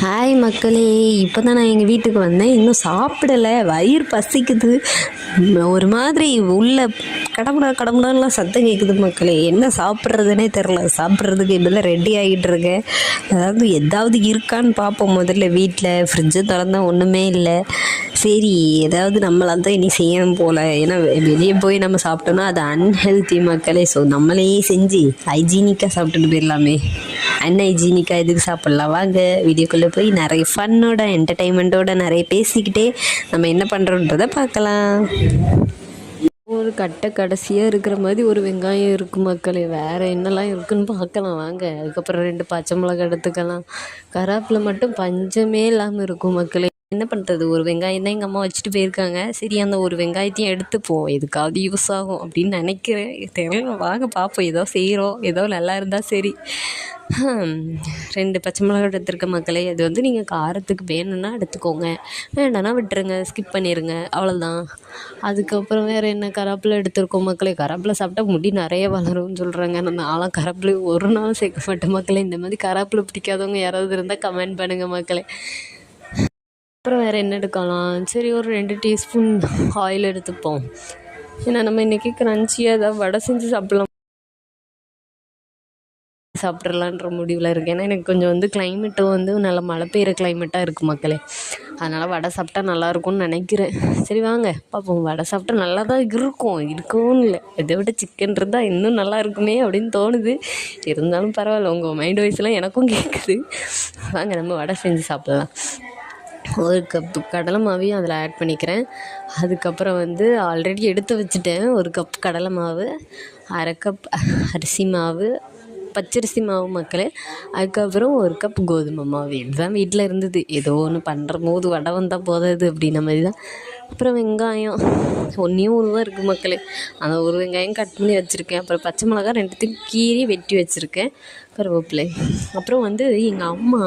Hi மக்களே, இப்போ தான் நான் எங்கள் வீட்டுக்கு வந்தேன். இன்னும் சாப்பிடலை, வயிறு பசிக்குது. ஒரு மாதிரி உள்ள கடமுடா கடமுடாலாம் சத்தம் கேட்குது மக்களே. என்ன சாப்பிட்றதுனே தெரில. சாப்பிட்றதுக்கு இப்போ தான் ரெடி ஆகிட்டு இருக்கேன். ஏதாவது இருக்கான்னு பார்ப்போம். முதல்ல வீட்டில் ஃப்ரிட்ஜை திறந்தா ஒன்றுமே இல்லை. சரி, ஏதாவது நம்மளாம் தான் இனி செய்யணும் போல். ஏன்னா வெளியே போய் நம்ம சாப்பிட்டோன்னா அது அன்ஹெல்த்தி மக்களே. ஸோ நம்மளே செஞ்சு ஹைஜீனிக்காக சாப்பிட்டுட்டு போயிடலாமே. அன்ஹைஜீனிக்காக எதுக்கு சாப்பிட்லாம்? வாங்க வீடியோக்குள்ளே போய் நிறைய ஃபன்னோட என்டர்டெயின்மெண்ட்டோட நிறைய பேசிக்கிட்டே நம்ம என்ன பண்ணுறோன்றதை பார்க்கலாம். ஒரு கடைசியாக இருக்கிற மாதிரி ஒரு வெங்காயம் இருக்குது மக்களே. வேறு என்னெல்லாம் இருக்குதுன்னு பார்க்கலாம் வாங்க. அதுக்கப்புறம் 2 பச்சை மிளகா எடுத்துக்கலாம். கருவேப்பிலை மட்டும் பஞ்சமே இல்லாமல் இருக்கும் மக்களே. என்ன பண்ணுறது, ஒரு வெங்காயம் தான் எங்கள் அம்மா வச்சுட்டு போயிருக்காங்க. சரி, அந்த ஒரு வெங்காயத்தையும் எடுத்துப்போம், எதுக்காவது யூஸ் ஆகும் அப்படின்னு நினைக்கிறேன். தெரியல, வாங்க பார்ப்போம். ஏதோ செய்கிறோம், ஏதோ நல்லா இருந்தால் சரி. 2 பச்சை மிளகா எடுத்துருக்க மக்களே. அது நீங்கள் காரத்துக்கு வேணும்னா எடுத்துக்கோங்க, வேண்டாம்னா விட்டுருங்க, ஸ்கிப் பண்ணிடுங்க, அவ்வளோதான். அதுக்கப்புறம் வேறு என்ன, கருவேப்பிலை எடுத்துருக்கோம் மக்களே. கருவேப்பிலை சாப்பிட்டா முடி நிறைய வளரும்னு சொல்கிறாங்க. நான்லாம் கருவேப்பிலை ஒரு நாள் சேர்க்க மாட்டேன் மக்களே. இந்த மாதிரி கருவேப்பிலை பிடிக்காதவங்க யாராவது இருந்தால் கமெண்ட் பண்ணுங்கள் மக்களே. அப்புறம் வேறு என்ன எடுக்கலாம்? சரி, ஒரு 2 டீஸ்பூன் ஆயில் எடுத்துப்போம். ஏன்னா நம்ம இன்றைக்கி க்ரன்ச்சியாக ஏதாவது வடை செஞ்சு சாப்பிட்றலான்ற முடிவில் இருக்குது. ஏன்னா எனக்கு கொஞ்சம் கிளைமேட்டும் நல்ல மழை பெய்கிற கிளைமேட்டாக இருக்குது மக்களே. அதனால் வடை சாப்பிட்டா நல்லாயிருக்கும்னு நினைக்கிறேன். சரி வாங்க பார்ப்போம். வடை சாப்பிட்டா நல்லா தான் இருக்கும்னு இல்லை, இதை விட சிக்கன் இருந்தால் இன்னும் நல்லா இருக்குமே அப்படின்னு தோணுது. இருந்தாலும் பரவாயில்ல, உங்கள் மைண்ட் வாய்ஸ்லாம் எனக்கும் கேட்குது. வாங்க நம்ம வடை செஞ்சு சாப்பிட்லாம். 1 கப்பு கடலை மாவையும் அதில் ஆட் பண்ணிக்கிறேன். அதுக்கப்புறம் ஆல்ரெடி எடுத்து வச்சுட்டேன் 1 கப் கடலை மாவு, 1/2 கப் அரிசி மாவு, பச்சரிசி மாவு மக்களே. அதுக்கப்புறம் 1 கப் கோதுமை மாவு. இதுதான் வீட்டில் இருந்தது. ஏதோ ஒன்று பண்ணுற போது வடை வந்தால் போதாது அப்படின்ன மாதிரி தான். அப்புறம் வெங்காயம் ஒன்றே தான் இருக்குது மக்களே. அந்த ஒரு வெங்காயம் கட் பண்ணி வச்சுருக்கேன். அப்புறம் பச்சை மிளகா 2த்தையும் கீறி வெட்டி வச்சுருக்கேன். கருவேப்பிலை. அப்புறம் எங்கள் அம்மா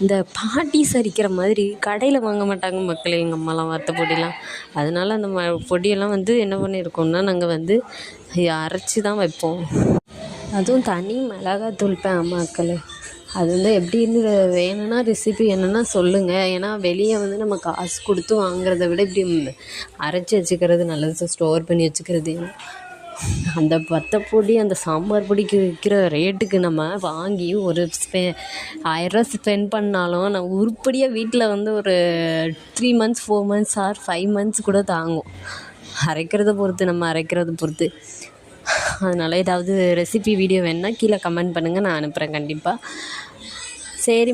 இந்த பாட்டி சரிக்கிற மாதிரி கடையில் வாங்க மாட்டாங்க மக்களே. எங்கள் அம்மாலாம் வறுத்த பொடியெலாம். அதனால் அந்த பொடியெல்லாம் என்ன பண்ணியிருக்கோம்னா நாங்கள் அரைச்சி தான் வைப்போம். அதுவும் தனி மிளகாத்தூள் மக்களே. அது எப்படின்னு வேணும்னா ரெசிபி என்னென்னா சொல்லுங்கள். ஏன்னா வெளியே நம்ம காசு கொடுத்து வாங்குறத விட இப்படி அரைச்சி வச்சுக்கிறது நல்லது, ஸ்டோர் பண்ணி வச்சுக்கிறது. அந்த வத்தப்பொடி அந்த சாம்பார் பொடிக்கு விற்கிற ரேட்டுக்கு நம்ம வாங்கி ஒரு 1000 ஸ்பெண்ட் பண்ணாலும் நான் உருப்படியாக வீட்டில் ஒரு 3 months 4 months ஆர் 5 months கூட தாங்கும். அரைக்கிறத பொறுத்து. அதனால் ஏதாவது ரெசிபி வீடியோ வேணுன்னா கீழே கமெண்ட் பண்ணுங்கள், நான் அனுப்புகிறேன் கண்டிப்பாக. சரி.